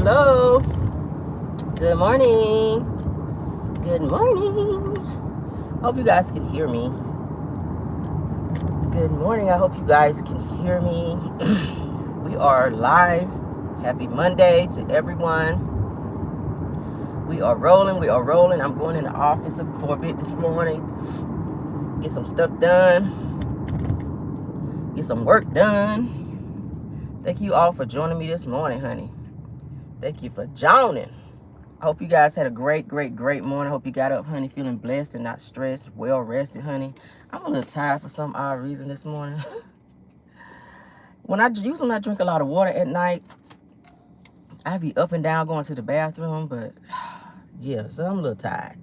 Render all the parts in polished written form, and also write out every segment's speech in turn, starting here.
Hello. Good morning. Good morning. Hope you guys can hear me. Good morning. I hope you guys can hear me. We are live. Happy Monday to everyone. We are rolling. We are rolling. I'm going in the office for a bit this morning. Get some stuff done. Get some work done. Thank you all for joining me this morning, honey. Thank you for joining. I hope you guys had a great morning. I hope you got up, honey, feeling blessed and not stressed, well rested, honey. I'm a little tired for some odd reason this morning. Usually I drink a lot of water at night, I be up and down going to the bathroom, but yeah, so I'm a little tired.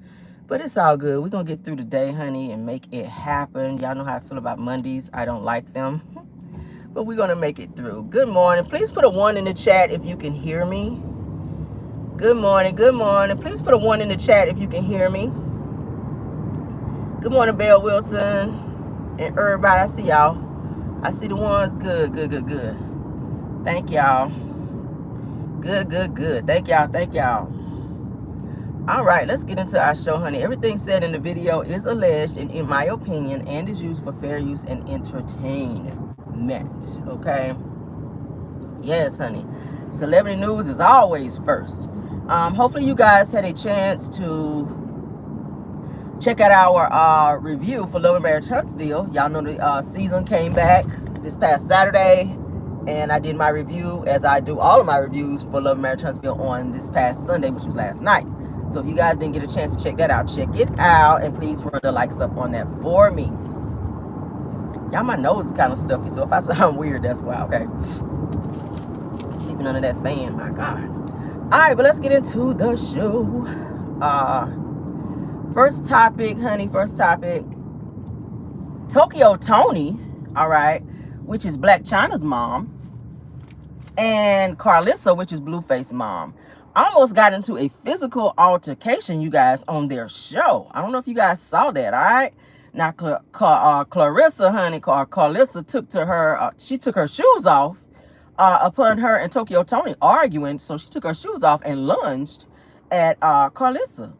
But it's all good. We're going to get through the day, honey, and make it happen. Y'all know how I feel about Mondays. I don't like them. But we're going to make it through. Good morning. Please put a 1 in the chat if you can hear me. Good morning. Good morning. Please put a 1 in the chat if you can hear me. Good morning, Belle Wilson and everybody. I see y'all. I see the ones. Good. Thank y'all. Good. Thank y'all. All right, let's get into our show, honey. Everything said in the video is alleged and in my opinion and is used for fair use and entertainment. Okay? Yes, honey. Celebrity news is always first. Hopefully you guys had a chance to check out our review for Love and Marriage Huntsville. Y'all know the season came back this past Saturday, and I did my review as I do all of my reviews for Love and Marriage Huntsville on this past Sunday, which was last night. So if you guys didn't get a chance to check that out, check it out, and please run the likes up on that for me. Y'all, my nose is kind of stuffy, so if I sound weird, that's why, okay? Sleeping under that fan, my God. All right, but let's get into the show. First topic, honey, Tokyo Tony, all right, which is Blac Chyna's mom, and Karlissa, which is Blueface's mom, almost got into a physical altercation, you guys, on their show. I don't know if you guys saw that, all right? Now, Clarissa, honey, Karlissa she took her shoes off upon her and Tokyo Tony arguing, so she took her shoes off and lunged at Karlissa.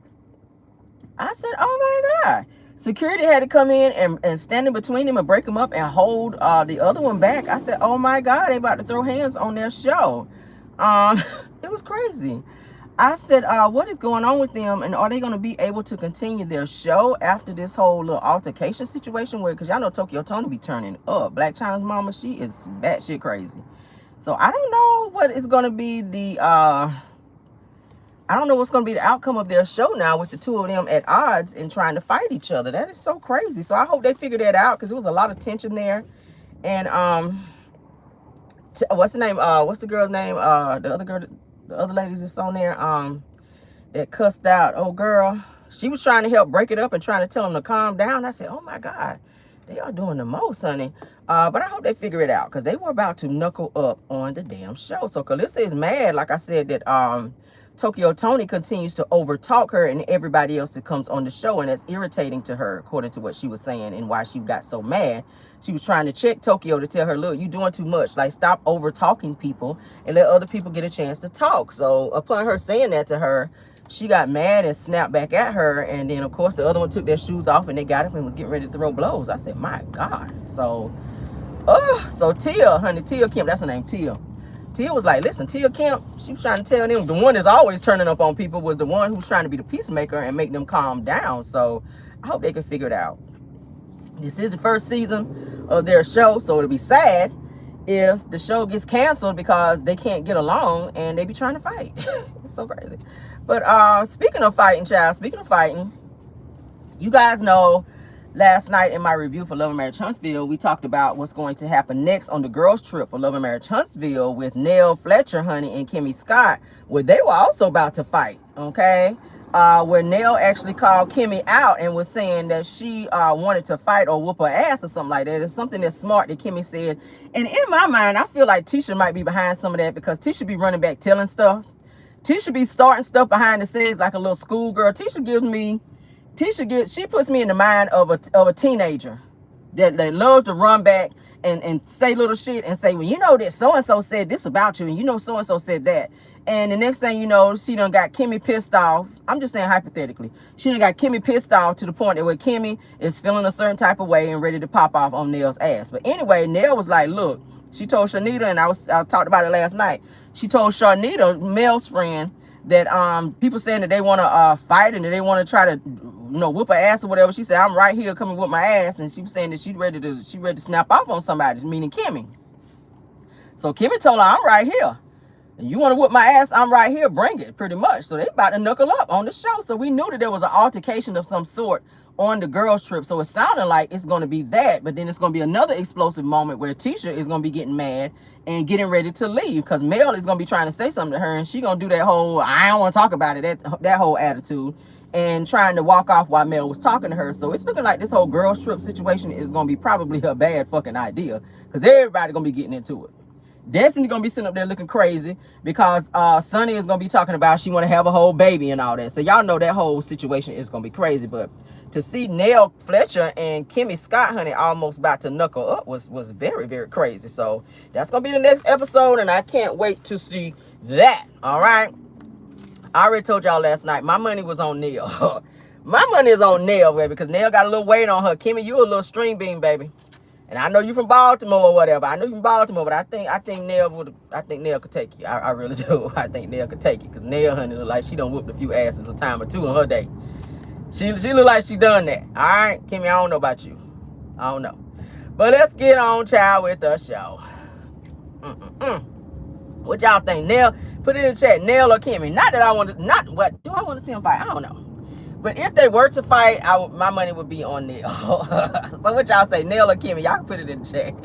I said, oh my God. Security had to come in and stand in between them and break them up and hold the other one back. I said, oh my God, they about to throw hands on their show. It was crazy. I said, what is going on with them, and are they going to be able to continue their show after this whole little altercation situation? Because y'all know Tokyo Tony be turning up. Blac Chyna's mama, she is batshit crazy. So I don't know what is going to be the what's going to be the outcome of their show now with the two of them at odds and trying to fight each other. That is so crazy. So I hope they figure that out, because there was a lot of tension there. And what's the name? What's the girl's name? The other girl, the other ladies that's on there, that cussed out. Oh, girl, she was trying to help break it up and trying to tell them to calm down. I said, oh my God, they are doing the most, honey. But I hope they figure it out, because they were about to knuckle up on the damn show. So Karlissa is mad, like I said, that Tokyo Tony continues to overtalk her and everybody else that comes on the show, and that's irritating to her, according to what she was saying and why she got so mad. She was trying to check Tokyo to tell her, look, you're doing too much. Like, stop over talking people and let other people get a chance to talk. So upon her saying that to her, she got mad and snapped back at her. And then, of course, the other one took their shoes off and they got up and was getting ready to throw blows. I said, my God. So Tia, honey, Tia Kemp, that's her name, Tia. Tia was like, listen, Tia Kemp, she was trying to tell them, the one that's always turning up on people was the one who's trying to be the peacemaker and make them calm down. So I hope they can figure it out. This is the first season of their show, so it'll be sad if the show gets canceled because they can't get along and they be trying to fight. It's so crazy. But speaking of fighting, child, you guys know last night in my review for Love and Marriage Huntsville, we talked about what's going to happen next on the girls' trip for Love and Marriage Huntsville with Nell Fletcher, honey, and Kimmy Scott, where they were also about to fight, okay? Where Nell actually called Kimmy out and was saying that she wanted to fight or whoop her ass or something like that. It's something that's smart that Kimmy said. And in my mind, I feel like Tisha might be behind some of that, because Tisha be running back telling stuff. Tisha be starting stuff behind the scenes like a little schoolgirl. She puts me in the mind of a teenager that loves to run back and say little shit and say, well, you know that so-and-so said this about you, and you know so-and-so said that. And the next thing you know, she done got Kimmy pissed off. I'm just saying hypothetically. She done got Kimmy pissed off to the point that where Kimmy is feeling a certain type of way and ready to pop off on Nell's ass. But anyway, Nell was like, look, she told Shanita, and I talked about it last night. She told Shanita, Mel's friend, that people saying that they want to fight and that they want to try to, whoop her ass or whatever. She said, I'm right here coming with my ass. And she was saying that she ready to snap off on somebody, meaning Kimmy. So Kimmy told her, I'm right here. You want to whoop my ass? I'm right here. Bring it, pretty much. So they about to knuckle up on the show. So we knew that there was an altercation of some sort on the girls' trip. So it sounded like it's going to be that. But then it's going to be another explosive moment where Tisha is going to be getting mad and getting ready to leave. Because Mel is going to be trying to say something to her. And she going to do that whole, I don't want to talk about it, that whole attitude. And trying to walk off while Mel was talking to her. So it's looking like this whole girls' trip situation is going to be probably a bad fucking idea. Because everybody going to be getting into it. Destiny gonna be sitting up there looking crazy because Sonny is gonna be talking about she want to have a whole baby and all that. So y'all know that whole situation is gonna be crazy. But to see Nell Fletcher and Kimmy Scott, honey, almost about to knuckle up was very, very crazy. So that's gonna be the next episode, and I can't wait to see that. All right. I already told y'all last night my money was on Nell. My money is on Nell, baby, because Nell got a little weight on her. Kimmy, you a little string bean, baby. And I know you from Baltimore or whatever. I know you from Baltimore, but I think Nell could take you. I really do. I think Nell could take you. Because Nell, honey, look like she done whooped a few asses a time or two in her day. She look like she done that. All right? Kimmy, I don't know about you. I don't know. But let's get on, child, with the show. What y'all think? Nell, put it in the chat. Nell or Kimmy? Not that I want to, what? Do I want to see them fight? I don't know. But if they were to fight, my money would be on Nell. So what y'all say, Nell or Kimmy? Y'all can put it in the chat.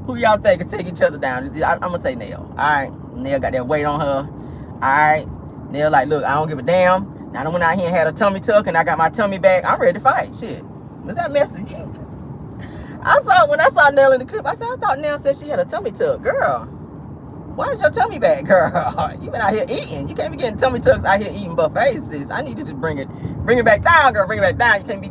Who y'all think could take each other down? I'm going to say Nell. All right. Nell got that weight on her. All right. Nell like, look, I don't give a damn. Now I went out here and had a tummy tuck and I got my tummy back. I'm ready to fight. Shit. Was that messy? When I saw Nell in the clip, I thought Nell said she had a tummy tuck. Girl, why is your tummy back, girl? You been out here eating. You can't be getting tummy tucks out here eating buffets, sis. I need you to bring it back down, girl. Bring it back down. You can't be.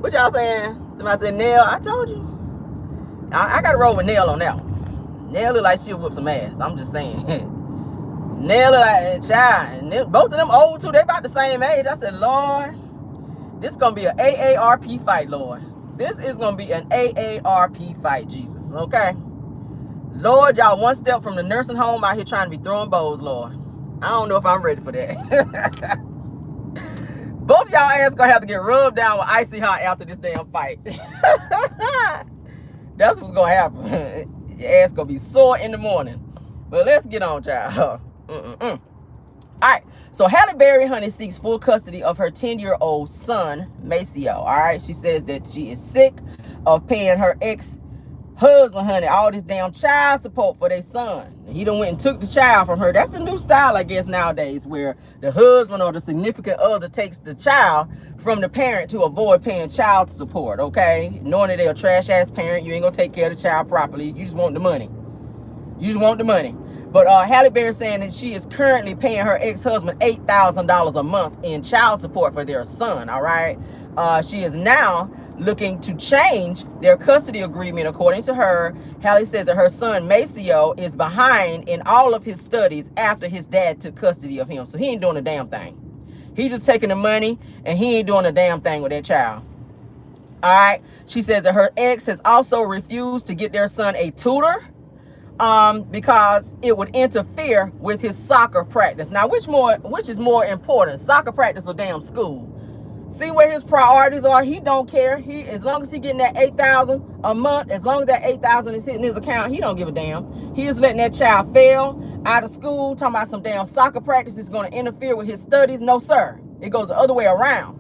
What y'all saying? Somebody said Nell. I told you. I got to roll with Nell on that one. Nell look like she'll whoop some ass. I'm just saying. Nell look like a child. And both of them old too. They about the same age. I said, Lord, this is gonna be an AARP fight, Lord. This is gonna be an AARP fight, Jesus. Okay. Lord, y'all one step from the nursing home out here trying to be throwing bows, Lord. I don't know if I'm ready for that. Both y'all ass gonna have to get rubbed down with icy hot after this damn fight. That's what's gonna happen. Your ass gonna be sore in the morning. But let's get on, child. All right. So Halle Berry, honey, seeks full custody of her 10-year-old son, Maceo. All right. She says that she is sick of paying her ex-husband, honey, all this damn child support for their son. He done went and took the child from her. That's the new style, I guess, nowadays, where the husband or the significant other takes the child from the parent to avoid paying child support, okay? Knowing that they're a trash-ass parent, you ain't gonna take care of the child properly. You just want the money. You just want the money. But Halle Berry saying that she is currently paying her ex-husband $8,000 a month in child support for their son, all right? She is now looking to change their custody agreement. According to her, Halle says that her son Maceo is behind in all of his studies after his dad took custody of him. So he ain't doing a damn thing. He just taking the money and he ain't doing a damn thing with that child. All right. She says that her ex has also refused to get their son a tutor because it would interfere with his soccer practice. Now, which is more important, soccer practice or damn school? See where his priorities are. He don't care. As long as he getting that $8,000 a month, as long as that $8,000 is hitting his account, he don't give a damn. He is letting that child fail out of school, talking about some damn soccer practice is going to interfere with his studies. No, sir. It goes the other way around.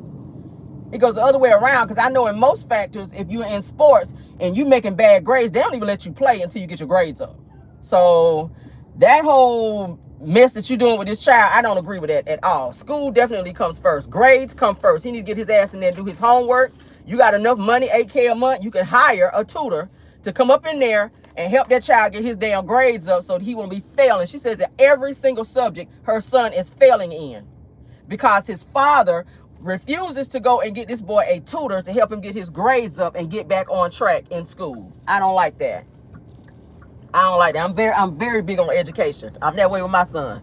It goes the other way around, because I know in most factors, if you're in sports and you making bad grades, they don't even let you play until you get your grades up. So that whole mess that you're doing with this child, I don't agree with that at all. School definitely comes first. Grades come first. He need to get his ass in there and do his homework. You got enough money, $8K a month, you can hire a tutor to come up in there and help that child get his damn grades up so that he won't be failing. She says that every single subject her son is failing in because his father refuses to go and get this boy a tutor to help him get his grades up and get back on track in school. I don't like that. I don't like that. I'm very big on education. I'm that way with my son.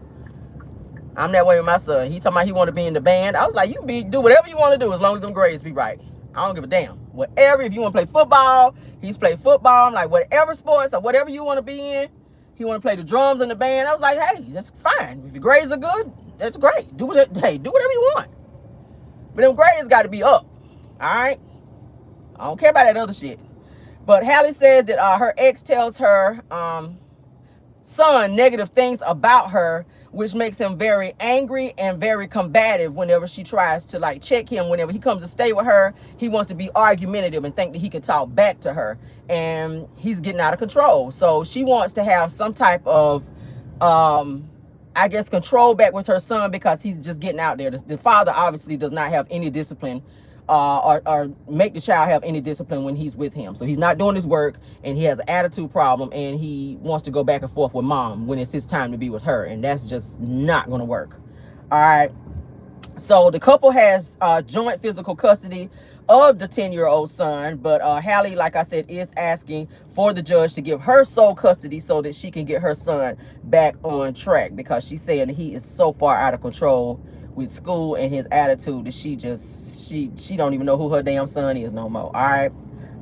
I'm that way with my son. He talking about he want to be in the band. I was like, you can do whatever you want to do as long as them grades be right. I don't give a damn. Whatever, if you want to play football, he's play football. I'm like, whatever sports or whatever you want to be in. He want to play the drums in the band. I was like, hey, that's fine. If your grades are good, that's great. Do whatever you want. But them grades got to be up. All right? I don't care about that other shit. But Halle says that her ex tells her son negative things about her, which makes him very angry and very combative whenever she tries to like check him. Whenever he comes to stay with her, he wants to be argumentative and think that he can talk back to her, and he's getting out of control. So she wants to have some type of I guess control back with her son, because he's just getting out there. The father obviously does not have any discipline or make the child have any discipline when he's with him. So he's not doing his work, and he has an attitude problem, and he wants to go back and forth with mom when it's his time to be with her, and that's just not going to work. All right. So the couple has joint physical custody of the 10-year-old son, but Halle, like I said, is asking for the judge to give her sole custody so that she can get her son back on track, because she's saying that he is so far out of control with school and his attitude that she don't even know who her damn son is no more. All right.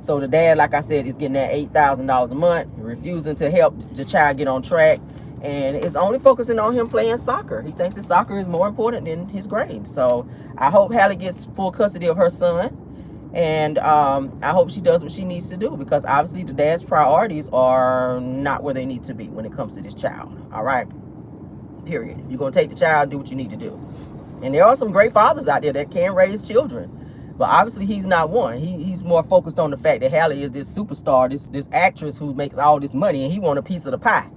So the dad, like I said, is getting that $8,000 a month, refusing to help the child get on track, and is only focusing on him playing soccer. He thinks that soccer is more important than his grades. So I hope Halle gets full custody of her son, and I hope she does what she needs to do, because obviously the dad's priorities are not where they need to be when it comes to this child. All right. Period. If you're going to take the child, do what you need to do. And there are some great fathers out there that can raise children, but obviously he's not one. He's more focused on the fact that Halle is this superstar, this actress who makes all this money, and he want a piece of the pie.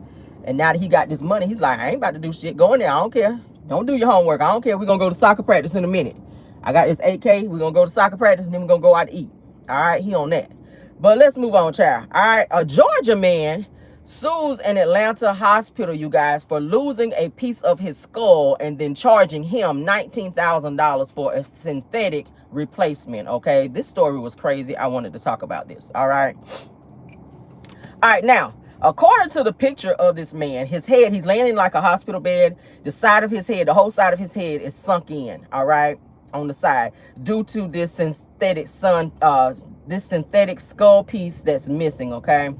And now that he got this money, he's like, I ain't about to do shit. Go in there. I don't care. Don't do your homework. I don't care. We're going to go to soccer practice in a minute. I got this 8K. We're going to go to soccer practice, and then we're going to go out to eat. All right. He on that. But let's move on, child. All right. A Georgia man sues an Atlanta hospital, you guys, for losing a piece of his skull and then charging him $19,000 for a synthetic replacement. Okay, this story was crazy. I wanted to talk about this. All right. Now, according to the picture of this man, his head, he's laying in like a hospital bed. The side of his head, the whole side of his head is sunk in. All right, on the side, due to this synthetic skull piece that's missing. Okay.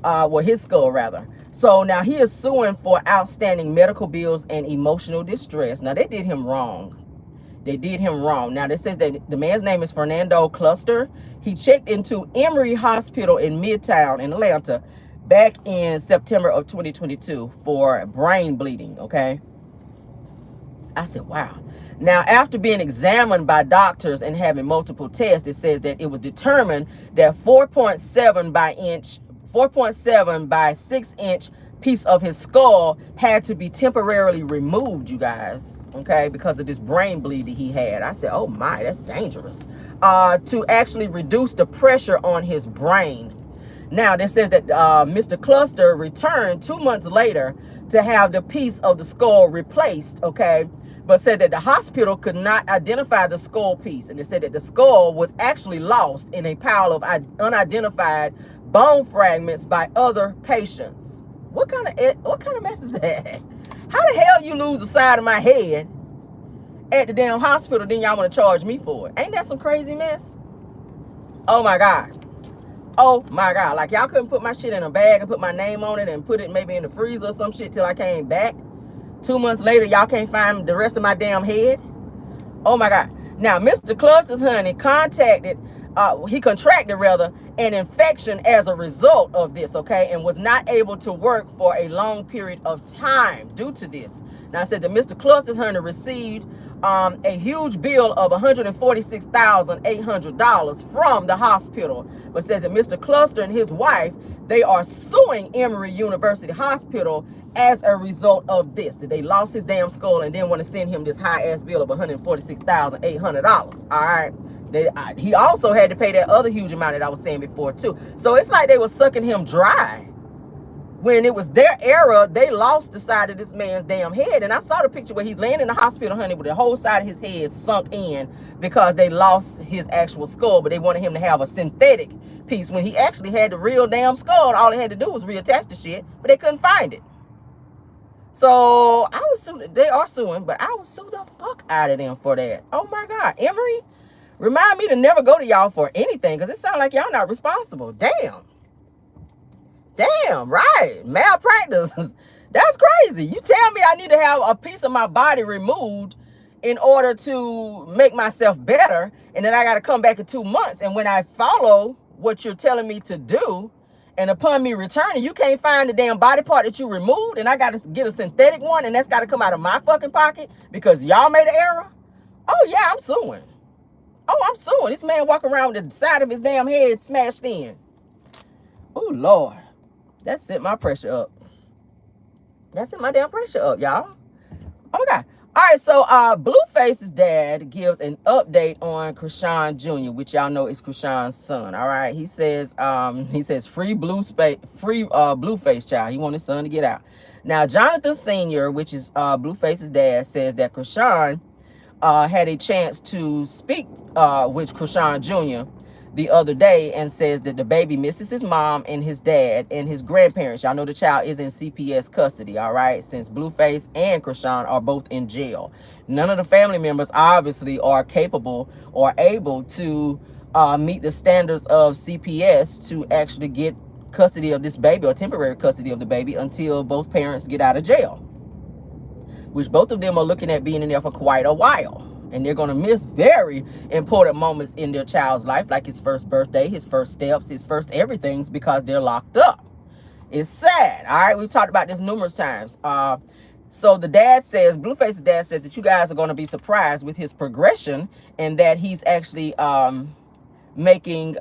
Well, his skull rather. So now he is suing for outstanding medical bills and emotional distress. Now they did him wrong. They did him wrong. Now this says that the man's name is Fernando Cluster. He checked into Emory Hospital in Midtown in Atlanta back in September of 2022 for brain bleeding. Okay. I said, wow. Now, after being examined by doctors and having multiple tests, it says that it was determined that 4.7 by 6 inch piece of his skull had to be temporarily removed, you guys, okay, because of this brain bleed that he had. I said, oh my, that's dangerous, to actually reduce the pressure on his brain. Now, this says that Mr. Cluster returned 2 months later to have the piece of the skull replaced, okay, but said that the hospital could not identify the skull piece, and they said that the skull was actually lost in a pile of unidentified bone fragments by other patients. What kind of mess is that? How the hell you lose the side of my head at the damn hospital, then y'all want to charge me for it? Ain't that some crazy mess? Oh my God. Oh my God. Like y'all couldn't put my shit in a bag and put my name on it and put it maybe in the freezer or some shit till I came back. 2 months later, y'all can't find the rest of my damn head. Oh my God. Now, Mr. Cluster's honey he contracted rather an infection as a result of this, okay, and was not able to work for a long period of time due to this. Now, I said that Mr. Cluster's honey received a huge bill of $146,800 from the hospital, but says that Mr. Cluster and his wife, they are suing Emory University Hospital as a result of this, that they lost his damn skull and then want to send him this high ass bill of $146,800. All right. He also had to pay that other huge amount that I was saying before too. So it's like they were sucking him dry. When it was their era, they lost the side of this man's damn head. And I saw the picture where he's laying in the hospital, honey, with the whole side of his head sunk in because they lost his actual skull, but they wanted him to have a synthetic piece when he actually had the real damn skull. All they had to do was reattach the shit, but they couldn't find it. So I was suing. They are suing, but I would sue the fuck out of them for that. Oh my God, Emory, remind me to never go to y'all for anything, because it sounds like y'all not responsible. Damn, right? Malpractice. That's crazy. You tell me I need to have a piece of my body removed in order to make myself better, and then I got to come back in 2 months. And when I follow what you're telling me to do, and upon me returning, you can't find the damn body part that you removed, and I got to get a synthetic one, and that's got to come out of my fucking pocket because y'all made an error. Oh yeah, I'm suing. Oh, I'm suing. This man walking around with the side of his damn head smashed in. Oh Lord, that sent my pressure up. That sent my damn pressure up, y'all. Oh my God. All right, so Blueface's dad gives an update on Chrisean Jr., which y'all know is Chrisean's son. All right, he says free Blueface child. He want his son to get out. Now Jonathan Sr., which is Blueface's dad, says that Chrisean had a chance to speak with Chrisean Jr. the other day, and says that the baby misses his mom and his dad and his grandparents. Y'all know the child is in CPS custody, all right, since Blueface and Chrisean are both in jail. None of the family members obviously are capable or able to meet the standards of CPS to actually get custody of this baby, or temporary custody of the baby, until both parents get out of jail, which both of them are looking at being in there for quite a while. And they're going to miss very important moments in their child's life, like his first birthday, his first steps, his first everythings, because they're locked up. It's sad. All right, we've talked about this numerous times. So the dad says, Blueface's dad says that you guys are going to be surprised with his progression, and that he's actually making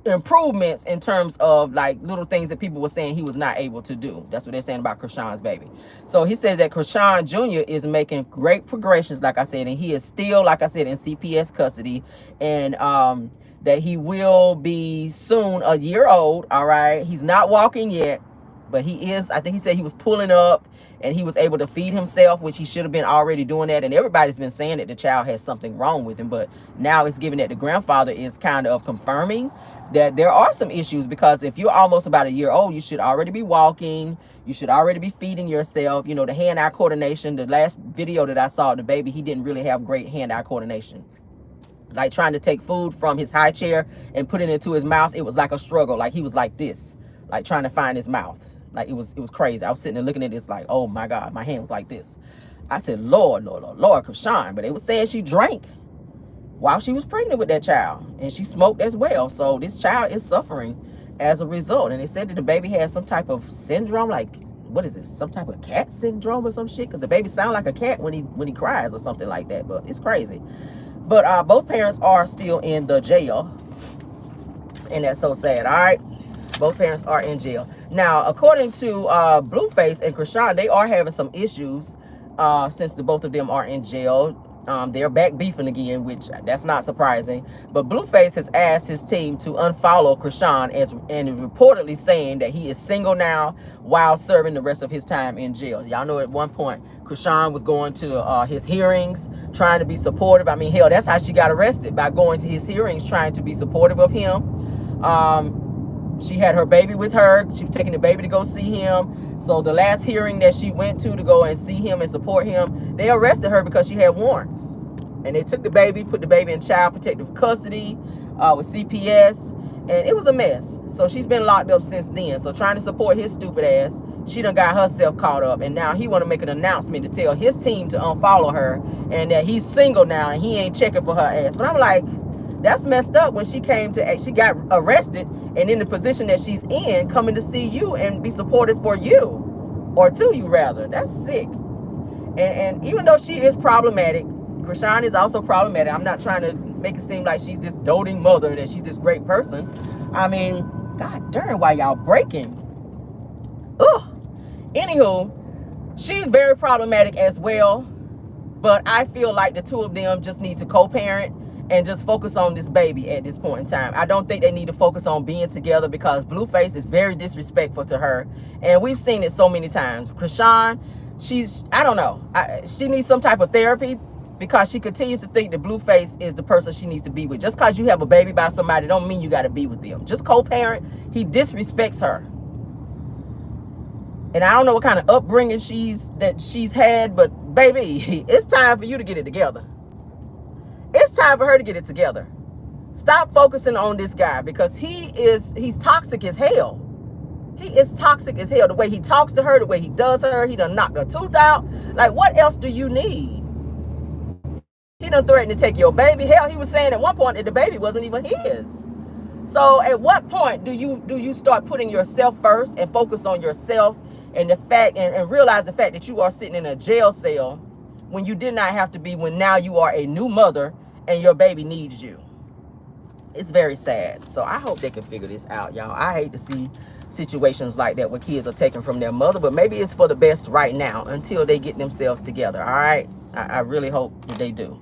improvements in terms of like little things that people were saying he was not able to do. That's what they're saying about Chrisean's baby. So he says that Chrisean Jr. is making great progressions, like I said, and he is still, like I said, in CPS custody, and that he will be soon a year old. All right, he's not walking yet, but he is. I think he said he was pulling up, and he was able to feed himself, which he should have been already doing that. And everybody's been saying that the child has something wrong with him, but now it's given that the grandfather is kind of confirming that there are some issues, because if you're almost about a year old, you should already be walking. You should already be feeding yourself. You know, the hand-eye coordination, the last video that I saw of the baby, he didn't really have great hand-eye coordination. Like trying to take food from his high chair and put it into his mouth, it was like a struggle. Like he was like this, like trying to find his mouth. Like it was crazy. I was sitting there looking at this like, oh my God, my hand was like this. I said, Lord, Chrisean. But they were saying she drank while she was pregnant with that child, and she smoked as well. So this child is suffering as a result. And they said that the baby has some type of syndrome, like, what is this, some type of cat syndrome or some shit, because the baby sounds like a cat when he cries or something like that. But it's crazy. But both parents are still in the jail, and that's so sad. All right, both parents are in jail now. According to Blueface and Chrisean, they are having some issues since the both of them are in jail. They're back beefing again, which that's not surprising. But Blueface has asked his team to unfollow Chrisean and reportedly saying that he is single now while serving the rest of his time in jail. Y'all know at one point Chrisean was going to his hearings, trying to be supportive. I mean, hell, that's how she got arrested, by going to his hearings, trying to be supportive of him. She had her baby with her. She was taking the baby to go see him. So the last hearing that she went to go and see him and support him, they arrested her because she had warrants. And they took the baby, put the baby in child protective custody with CPS. And it was a mess. So she's been locked up since then. So trying to support his stupid ass, she done got herself caught up. And now he want to make an announcement to tell his team to unfollow her, and that he's single now and he ain't checking for her ass. But I'm like, that's messed up. When she she got arrested, and in the position that she's in, coming to see you and be supported for you, or to you rather. That's sick. And even though she is problematic, Chrisean is also problematic. I'm not trying to make it seem like she's this doting mother and that she's this great person. I mean, god darn, why y'all breaking? Ugh. Anywho, she's very problematic as well, but I feel like the two of them just need to co-parent and just focus on this baby at this point in time. I don't think they need to focus on being together, because Blueface is very disrespectful to her, and we've seen it so many times. Chrisean, I don't know, she needs some type of therapy, because she continues to think that Blueface is the person she needs to be with. Just because you have a baby by somebody don't mean you got to be with them. Just co-parent. He disrespects her. And I don't know what kind of upbringing she's had, but baby, it's time for you to get it together. It's time for her to get it together. Stop focusing on this guy, because he's toxic as hell. He is toxic as hell. The way he talks to her, the way he does her, he done knocked her tooth out. Like, what else do you need? He done threatened to take your baby. Hell, he was saying at one point that the baby wasn't even his. So at what point do you start putting yourself first and focus on yourself and the fact and realize the fact that you are sitting in a jail cell when you did not have to be, when now you are a new mother and your baby needs you? It's very sad. So I hope they can figure this out, y'all. I hate to see situations like that where kids are taken from their mother, but maybe it's for the best right now until they get themselves together. All right, I really hope that they do.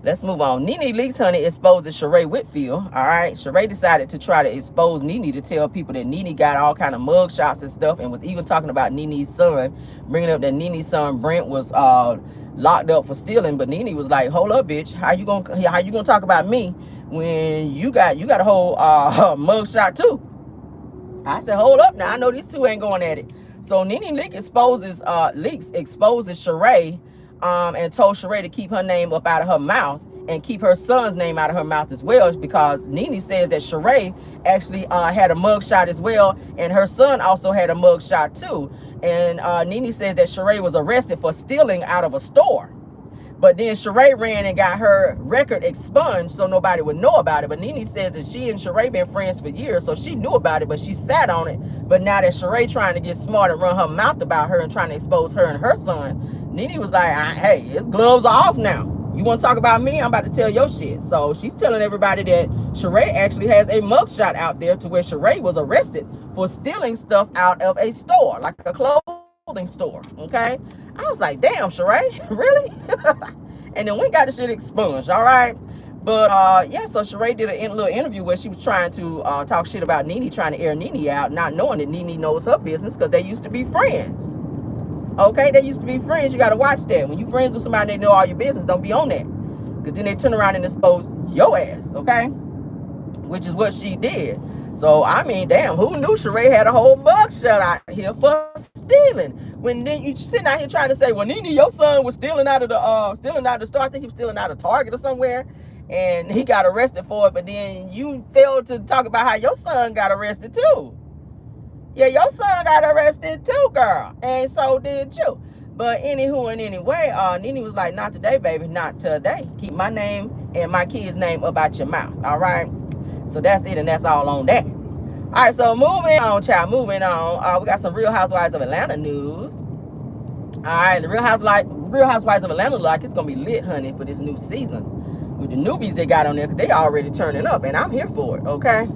Let's move on. Nene Leakes, honey, exposes Sheree Whitfield. All right, Sheree decided to try to expose Nene, to tell people that Nene got all kind of mug shots and stuff, and was even talking about Nene's son, bringing up that Nene's son Brent was locked up for stealing. But Nene was like, hold up, bitch, how you gonna talk about me when you got a whole mug shot too? I said, hold up now. I know these two ain't going at it. So Nene Leakes exposes Sheree, and told Sheree to keep her name up out of her mouth and keep her son's name out of her mouth as well, because Nene says that Sheree actually had a mug shot as well, and her son also had a mug shot too. And Nene says that Sheree was arrested for stealing out of a store. But then Sheree ran and got her record expunged so nobody would know about it. But Nene says that she and Sheree been friends for years, so she knew about it, but she sat on it. But now that Sheree trying to get smart and run her mouth about her and trying to expose her and her son, Nene was like, hey, his gloves are off now. You want to talk about me? I'm about to tell your shit. So she's telling everybody that Sheree actually has a mugshot out there to where Sheree was arrested for stealing stuff out of a store, like a clothing store, okay? I was like, damn, Sheree, really? And then we got the shit expunged, all right? But yeah, so Sheree did a little interview where she was trying to talk shit about Nene, trying to air Nene out, not knowing that Nene knows her business because they used to be friends. Okay, they used to be friends. You got to watch that. When you friends with somebody that know all your business, don't be on that. Because then they turn around and expose your ass, okay? Which is what she did. So, I mean, damn, who knew Sheree had a whole mug shot out here for stealing? When then you sitting out here trying to say, well, Nene, your son was stealing out of the store. I think he was stealing out of Target or somewhere. And he got arrested for it. But then you failed to talk about how your son got arrested too. Yeah, your son got arrested too, girl. And so did you. But anywho and anyway, Nene was like, not today, baby. Not today. Keep my name and my kid's name up out your mouth. All right? So that's it, and that's all on that. All right, so moving on, child. Moving on. We got some Real Housewives of Atlanta news. All right, the Real Housewives of Atlanta, like, it's going to be lit, honey, for this new season. With the newbies they got on there, because they already turning up, and I'm here for it, okay?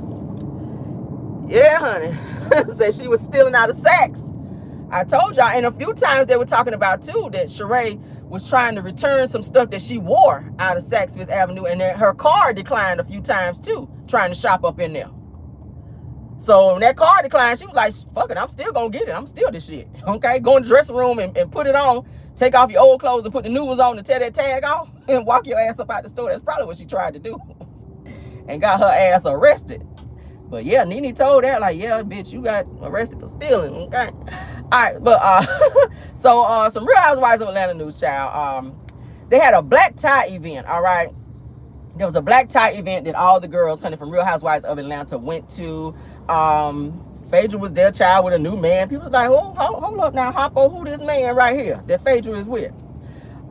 Yeah, honey. Said she was stealing out of Saks. I told y'all, and a few times they were talking about too that Sheree was trying to return some stuff that she wore out of Saks Fifth Avenue, and then her car declined a few times too, trying to shop up in there. So when that car declined, she was like, fuck it, I'm still gonna get it. I'm still this shit. Okay, go in the dressing room and put it on, take off your old clothes and put the new ones on and tear that tag off and walk your ass up out the store. That's probably what she tried to do. And got her ass arrested. But yeah, Nene told that, like, yeah, bitch, you got arrested for stealing, okay? All right, but so some Real Housewives of Atlanta news, child. They had a black tie event, all right? There was a black tie event that all the girls, honey, from Real Housewives of Atlanta went to. Phaedra was their child with a new man. People was like, oh, hold up now, Hoppo, who this man right here that Phaedra is with?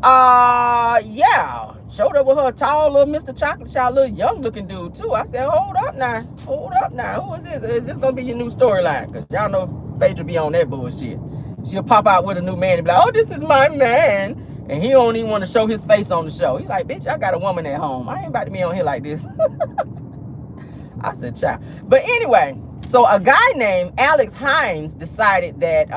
Yeah, showed up with her tall little Mr. Chocolate Child, little young looking dude too. I said, hold up now, who is this? Is this gonna be your new storyline? Because y'all know Phaedra be on that bullshit. She'll pop out with a new man and be like, oh, this is my man, and he don't even want to show his face on the show. He's like, bitch, I got a woman at home, I ain't about to be on here like this. I said, child. But anyway, so a guy named Alex Hines decided that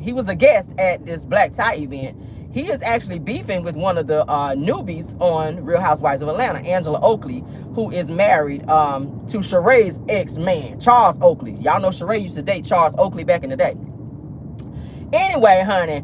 he was a guest at this black tie event. He is actually beefing with one of the newbies on Real Housewives of Atlanta, Angela Oakley, who is married to Sheree's ex-man, Charles Oakley. Y'all know Sheree used to date Charles Oakley back in the day. Anyway, honey,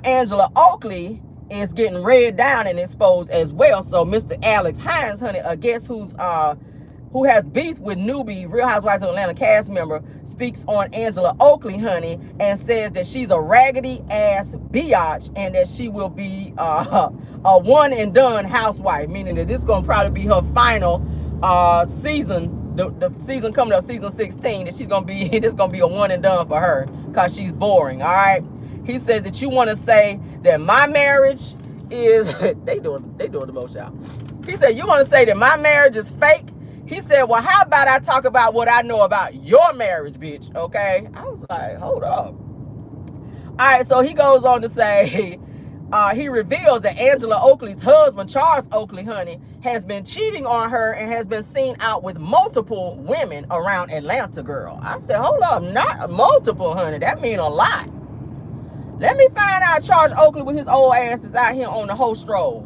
Angela Oakley is getting read down and exposed as well. So Mr. Alex Hines, honey, guess who who has beef with newbie Real Housewives of Atlanta cast member, speaks on Angela Oakley, honey, and says that she's a raggedy ass biatch and that she will be a one and done housewife, meaning that this is gonna probably be her final season. The season coming up, season 16, that she's gonna be, this gonna be a one and done for her because she's boring. All right. He says that you want to say that my marriage is they doing the most, y'all. He said you want to say that my marriage is fake. He said, well, how about I talk about what I know about your marriage, bitch? Okay. I was like, hold up. All right. So he goes on to say, he reveals that Angela Oakley's husband, Charles Oakley, honey, has been cheating on her and has been seen out with multiple women around Atlanta, girl. I said, hold up, not multiple, honey. That mean a lot. Let me find out Charles Oakley with his old ass is out here on the whole stroll.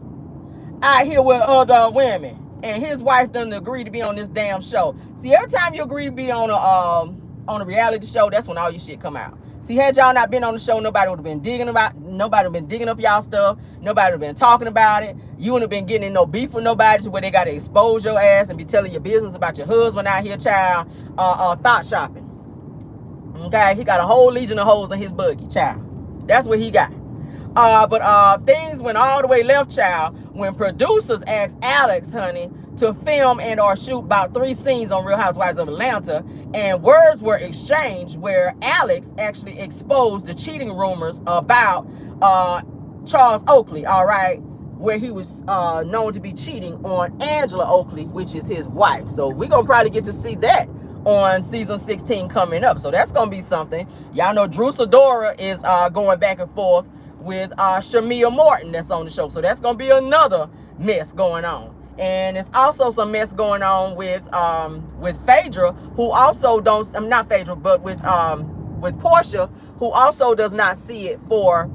Out here with other women. And his wife doesn't agree to be on this damn show. See, every time you agree to be on a reality show, that's when all your shit come out. See, had y'all not been on the show, nobody would have been digging up y'all stuff. Nobody would have been talking about it. You wouldn't have been getting in no beef with nobody to where they got to expose your ass and be telling your business about your husband out here, child, thought shopping. Okay, he got a whole legion of hoes in his buggy, child. That's what he got. But things went all the way left, child, when producers asked Alex, honey, to film and or shoot about 3 scenes on Real Housewives of Atlanta, and words were exchanged where Alex actually exposed the cheating rumors about Charles Oakley, all right, where he was known to be cheating on Angela Oakley, which is his wife. So we're gonna probably get to see that on season 16 coming up. So that's gonna be something. Y'all know Sidora is going back and forth with Shamia Morton that's on the show. So that's gonna be another mess going on. And it's also some mess going on with Phaedra, who also don't, not Phaedra, but with Portia, who also does not see it for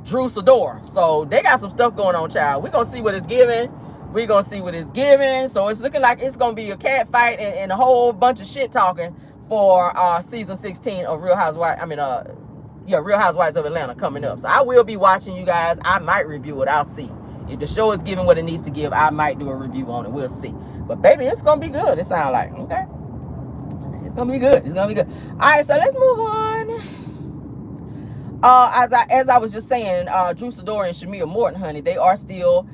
Sidora. So they got some stuff going on, child. We're gonna see what it's giving. We're gonna see what it's giving. So it's looking like it's gonna be a cat fight and a whole bunch of shit talking for season 16 of Real Housewives. Real Housewives of Atlanta coming up. So I will be watching, you guys. I might review it. I'll see. If the show is giving what it needs to give, I might do a review on it. We'll see. But baby, it's gonna be good. It sounds like, okay. It's gonna be good. It's gonna be good. All right, so let's move on. As I was just saying, Sidora and Shamia Morton, honey, they are still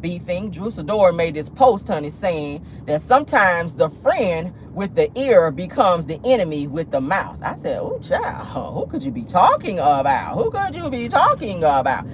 beefing. Sidora made this post, honey, saying that sometimes the friend with the ear becomes the enemy with the mouth. I said, oh, child, who could you be talking about? Who could you be talking about?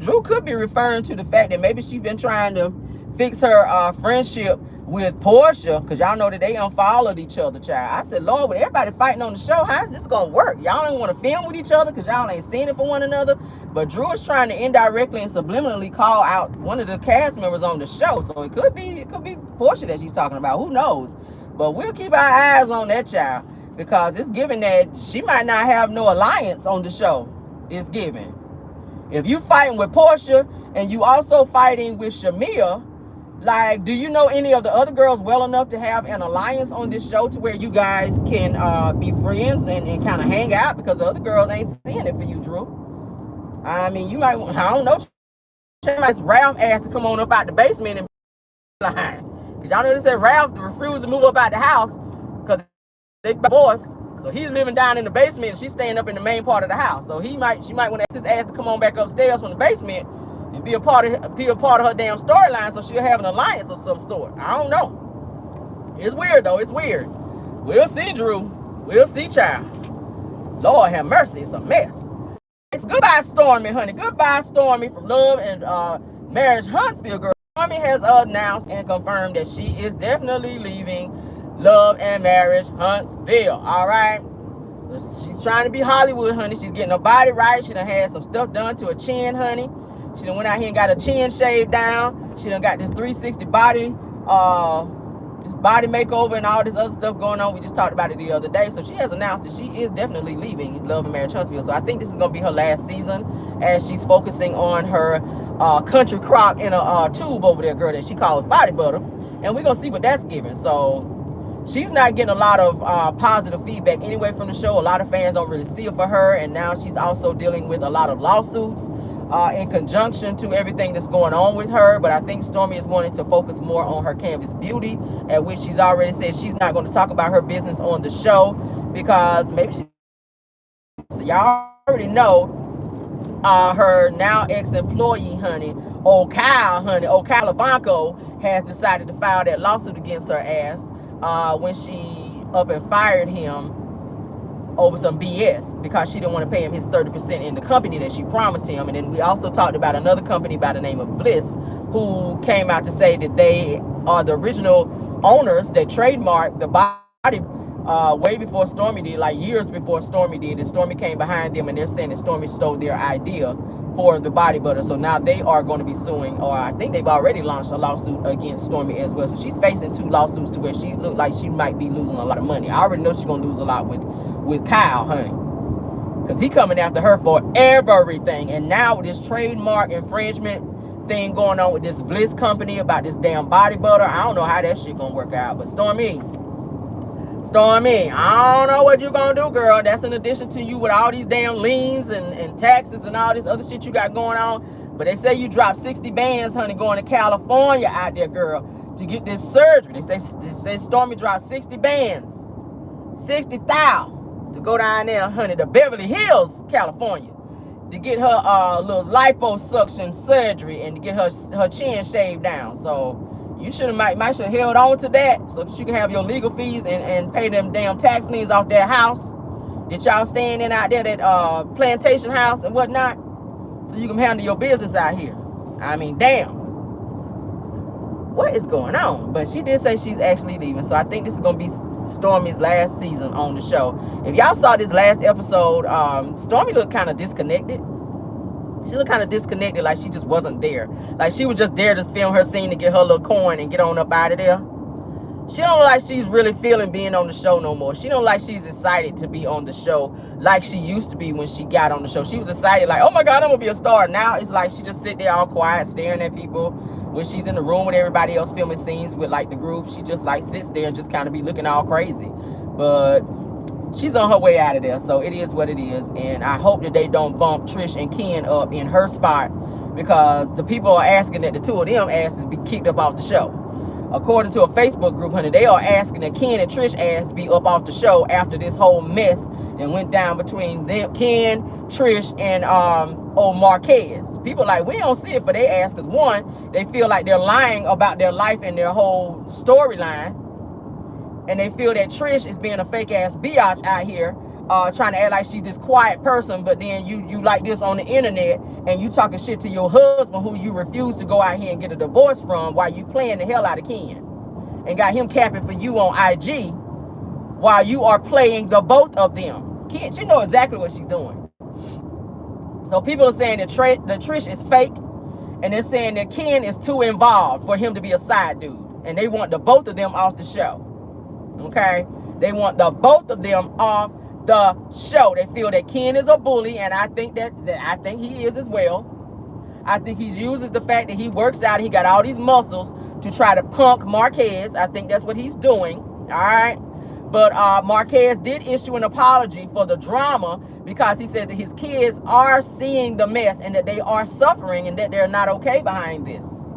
Drew could be referring to the fact that maybe she's been trying to fix her friendship with Portia, because y'all know that they unfollowed each other, child. I said, Lord, with everybody fighting on the show, how's this gonna work? Y'all don't want to film with each other because y'all ain't seen it for one another. But Drew is trying to indirectly and subliminally call out one of the cast members on the show. So it could be Portia that she's talking about. Who knows? But we'll keep our eyes on that, child, because it's given that she might not have no alliance on the show. It's given. If you fighting with Portia and you also fighting with Shamia, like, do you know any of the other girls well enough to have an alliance on this show to where you guys can be friends and kind of hang out? Because the other girls ain't seeing it for you, Drew. I mean, you might, I don't know, Ralph asked to come on up out the basement and line. Because y'all know they said Ralph refused to move up out the house because they divorced. So he's living down in the basement and she's staying up in the main part of the house. So she might want to ask his ass to come on back upstairs from the basement and be a part of her damn storyline, so she'll have an alliance of some sort. I don't know. It's weird though. It's weird. We'll see, Drew. We'll see, child. Lord have mercy. It's a mess. It's goodbye, Stormy, honey. Goodbye, Stormy from Love and Marriage Huntsville, girl. Stormy has announced and confirmed that she is definitely leaving Love and Marriage Huntsville. All right. So she's trying to be Hollywood, honey. She's getting her body right. She done had some stuff done to her chin, honey. She done went out here and got her chin shaved down. She done got this 360 body, this body makeover and all this other stuff going on. We just talked about it the other day. So she has announced that she is definitely leaving Love and Marriage Huntsville. So I think this is going to be her last season as she's focusing on her country crock in a tube over there, girl, that she calls body butter. And we're going to see what that's giving. So she's not getting a lot of positive feedback anyway from the show. A lot of fans don't really see it for her. And now she's also dealing with a lot of lawsuits in conjunction to everything that's going on with her. But I think Stormy is wanting to focus more on her canvas beauty, at which she's already said she's not going to talk about her business on the show because maybe she. So y'all already know her now ex-employee, honey, old Kyle Levanko, has decided to file that lawsuit against her ass when she up and fired him over some BS because she didn't want to pay him his 30% in the company that she promised him. And then we also talked about another company by the name of Bliss, who came out to say that they are the original owners that trademarked the body way before Stormy did, like years before Stormy did. And Stormy came behind them, and they're saying that Stormy stole their idea for the body butter. So now they are going to be suing, or I think they've already launched a lawsuit against Stormy as well. So she's facing 2 lawsuits to where she looked like she might be losing a lot of money. I already know she's going to lose a lot with Kyle, honey, because he coming after her for everything. And now with this trademark infringement thing going on with this Bliss company about this damn body butter, I don't know how that shit gonna work out. But Stormy, I don't know what you gonna do, girl. That's in addition to you with all these damn liens and taxes and all this other shit you got going on. But they say you dropped 60 bands, honey, going to California out there, girl, to get this surgery. They say Stormy dropped 60 bands, 60,000 to go down there, honey, to Beverly Hills, California, to get her little liposuction surgery and to get her chin shaved down. So you should have held on to that so that you can have your legal fees and pay them damn tax liens off that house that y'all staying in out there, that plantation house and whatnot, so you can handle your business out here. I mean, damn. What is going on? But she did say she's actually leaving. So I think this is going to be Stormy's last season on the show. If y'all saw this last episode, Stormy looked kind of disconnected. She looked kind of disconnected, like she just wasn't there. Like she was just there to film her scene to get her little coin and get on up out of there. She don't look like she's really feeling being on the show no more. She don't like she's excited to be on the show like she used to be when she got on the show. She was excited like, oh my God, I'm going to be a star. Now it's like she just sit there all quiet, staring at people. When she's in the room with everybody else filming scenes with like the group, she just like sits there and just kind of be looking all crazy. But she's on her way out of there, so it is what it is. And I hope that they don't bump Trish and Ken up in her spot, because the people are asking that the 2 of them asses be kicked up off the show. According to a Facebook group, honey, they are asking that Ken and Trish ass be up off the show after this whole mess that went down between them, Ken, Trish, and old Marquez. People like, we don't see it for their ass, because one, they feel like they're lying about their life and their whole storyline. And they feel that Trish is being a fake ass biatch out here, trying to act like she's this quiet person, but then you like this on the internet and you talking shit to your husband who you refuse to go out here and get a divorce from while you playing the hell out of Ken, and got him capping for you on IG while you are playing the both of them. Ken, she know exactly what she's doing. So people are saying that Trish is fake, and they're saying that Ken is too involved for him to be a side dude, and they want the both of them off the show. Okay, they want the both of them off the show. They feel that Ken is a bully, and I think that I think he is as well. I think he uses the fact that he works out, he got all these muscles to try to punk Marquez. I think that's what he's doing. All right, but Marquez did issue an apology for the drama, because he says that his kids are seeing the mess and that they are suffering and that they're not okay behind this.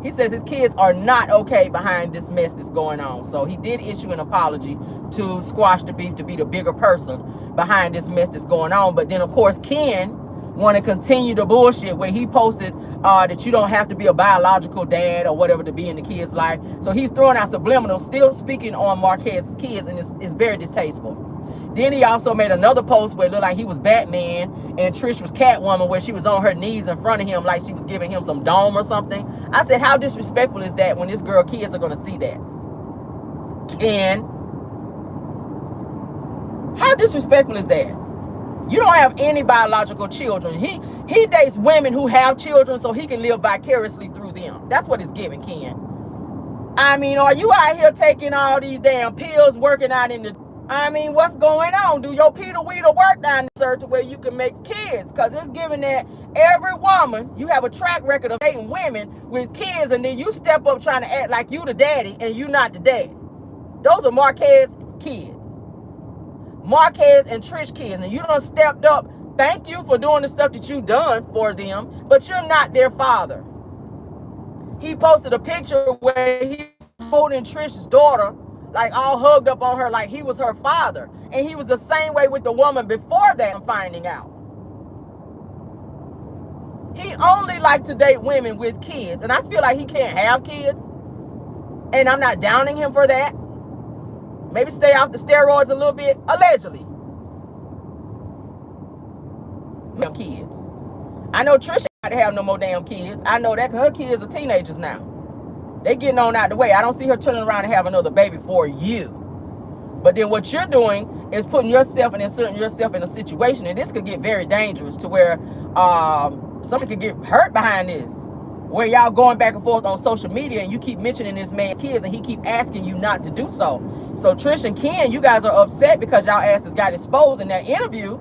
He says his kids are not okay behind this mess that's going on. So he did issue an apology to squash the beef, to be the bigger person behind this mess that's going on. But then, of course, Ken want to continue the bullshit where he posted that you don't have to be a biological dad or whatever to be in the kid's life. So he's throwing out subliminals, still speaking on Marquez's kids, and it's very distasteful. Then he also made another post where it looked like he was Batman and Trish was Catwoman, where she was on her knees in front of him like she was giving him some dome or something. I said, how disrespectful is that when this girl kids are going to see that? Ken, how disrespectful is that? You don't have any biological children. He dates women who have children so he can live vicariously through them. That's what it's giving, Ken. I mean, are you out here taking all these damn pills, working out in the... I mean, what's going on? Do your Peter Weeder work down there to where you can make kids? Because it's given that every woman, you have a track record of dating women with kids, and then you step up trying to act like you the daddy and you not the daddy. Those are Marquez kids. Marquez and Trish kids. And you done stepped up thank you for doing the stuff that you've done for them, but you're not their father. He posted a picture where he's holding Trish's daughter, like all hugged up on her, like he was her father. And he was the same way with the woman before that, I'm finding out. He only liked to date women with kids. And I feel like he can't have kids. And I'm not downing him for that. Maybe stay off the steroids a little bit, allegedly. Damn kids. I know Trisha not to have no more damn kids. I know that her kids are teenagers now. They getting on out the way. I don't see her turning around and have another baby for you. But then what you're doing is putting yourself and inserting yourself in a situation, and this could get very dangerous to where somebody could get hurt behind this. Where y'all going back and forth on social media and you keep mentioning this man's kids and he keep asking you not to do so. So Trish and Ken, you guys are upset because y'all asses got exposed in that interview.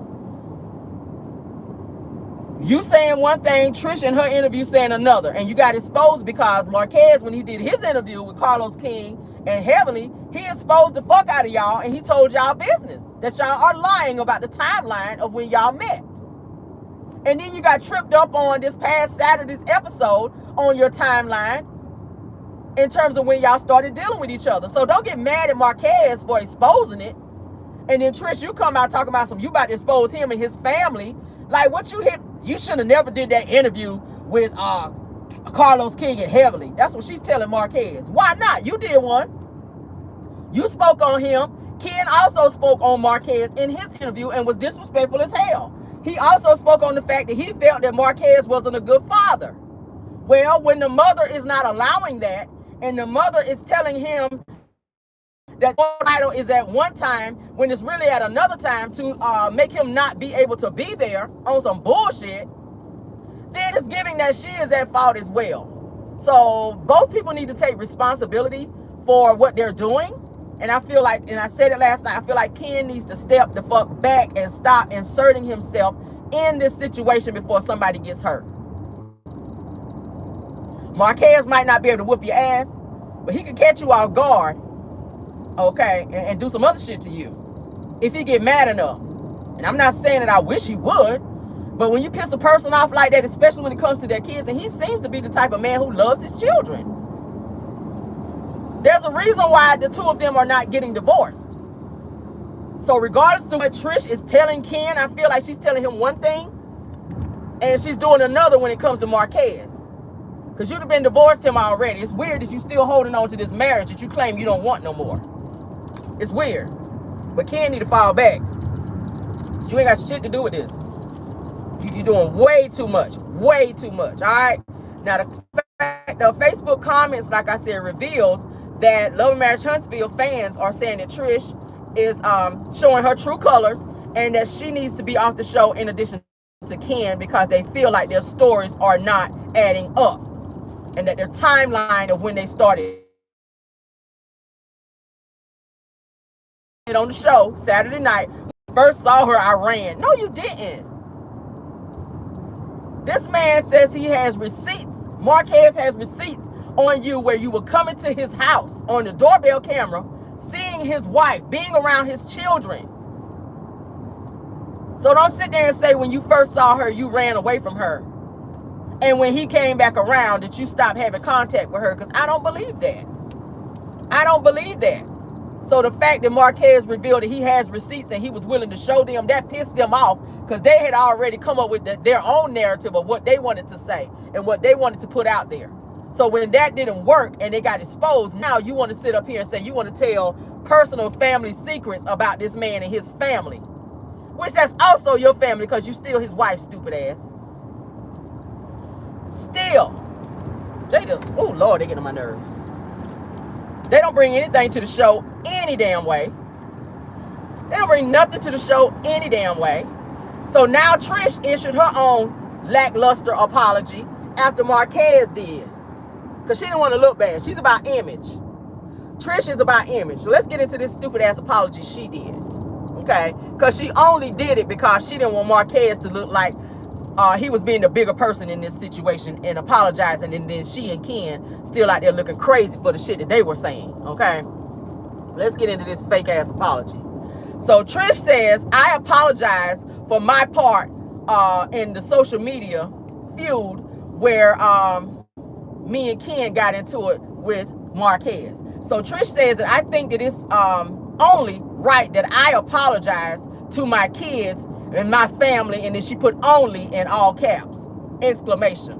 You saying one thing, Trish in her interview saying another, and you got exposed because Marquez, when he did his interview with Carlos King and Heavenly, he exposed the fuck out of y'all and he told y'all business, that y'all are lying about the timeline of when y'all met. And then you got tripped up on this past Saturday's episode on your timeline in terms of when y'all started dealing with each other. So don't get mad at Marquez for exposing it. And then Trish, you come out talking about you about to expose him and his family. Like what you hit, you should have never did that interview with Carlos King and Heavenly. That's what she's telling Marquez. Why not? You did one. You spoke on him. Ken also spoke on Marquez in his interview and was disrespectful as hell. He also spoke on the fact that he felt that Marquez wasn't a good father. Well, when the mother is not allowing that, and the mother is telling him that the title is at one time when it's really at another time to make him not be able to be there on some bullshit, then it's giving that she is at fault as well. So both people need to take responsibility for what they're doing. And I feel like, and I said it last night, I feel like Ken needs to step the fuck back and stop inserting himself in this situation before somebody gets hurt. Marquez might not be able to whoop your ass, but he can catch you off guard, okay, and do some other shit to you if he get mad enough. And I'm not saying that I wish he would, but when you piss a person off like that, especially when it comes to their kids, and he seems to be the type of man who loves his children. There's a reason why the two of them are not getting divorced. So regardless to what Trish is telling Ken, I feel like she's telling him one thing and she's doing another when it comes to Marquez. Because you'd have been divorced him already. It's weird that you're still holding on to this marriage that you claim you don't want no more. It's weird. But Ken need to fall back. You ain't got shit to do with this. You're doing way too much. Way too much. All right? Now, the Facebook comments, like I said, reveals that Love and Marriage Huntsville fans are saying that Trish is showing her true colors and that she needs to be off the show in addition to Ken because they feel like their stories are not adding up and that their timeline of when they started on the show Saturday night, when I first saw her, I ran. No, you didn't. This man says he has receipts. Marquez has receipts on you where you were coming to his house on the doorbell camera, seeing his wife, being around his children. So don't sit there and say when you first saw her, you ran away from her. And when he came back around, that you stopped having contact with her, because I don't believe that. I don't believe that. So the fact that Marquez revealed that he has receipts and he was willing to show them, that pissed them off because they had already come up with their own narrative of what they wanted to say and what they wanted to put out there. So when that didn't work and they got exposed, now you want to sit up here and say you want to tell personal family secrets about this man and his family, which that's also your family because you still his wife, stupid ass. Still. Jada, oh Lord, they get on my nerves. They don't bring anything to the show any damn way. They don't bring nothing to the show any damn way. So now Trish issued her own lackluster apology after Marquez did. Because she didn't want to look bad. She's about image. Trish is about image. So let's get into this stupid ass apology she did. Okay? Because she only did it because she didn't want Marquez to look like he was being the bigger person in this situation and apologizing, and then she and Ken still out there looking crazy for the shit that they were saying. Okay, let's get into this fake ass apology. So Trish says, I apologize for my part in the social media feud where me and Ken got into it with Marquez. So Trish says that I think that it's only right that I apologize to my kids and my family, and then she put only in all caps, exclamation.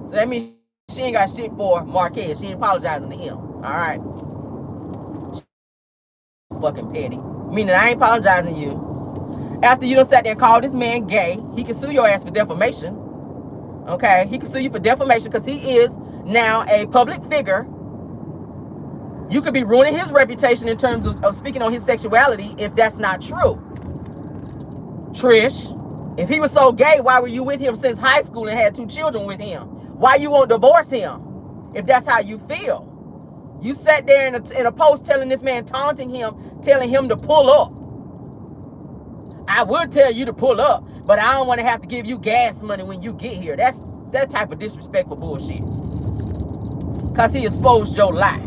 So that means she ain't got shit for Marquez. She ain't apologizing to him. All right. Fucking petty. Meaning I ain't apologizing to you. After you done sat there and called this man gay, he can sue your ass for defamation. Okay? He can sue you for defamation because he is now a public figure. You could be ruining his reputation in terms of speaking on his sexuality if that's not true. Trish, if he was so gay, why were you with him since high school and had 2 children with him? Why you won't divorce him if that's how you feel? You sat there in a post telling this man, taunting him, telling him to pull up. I would tell you to pull up, but I don't want to have to give you gas money when you get here. That's that type of disrespectful bullshit. Because he exposed your lie.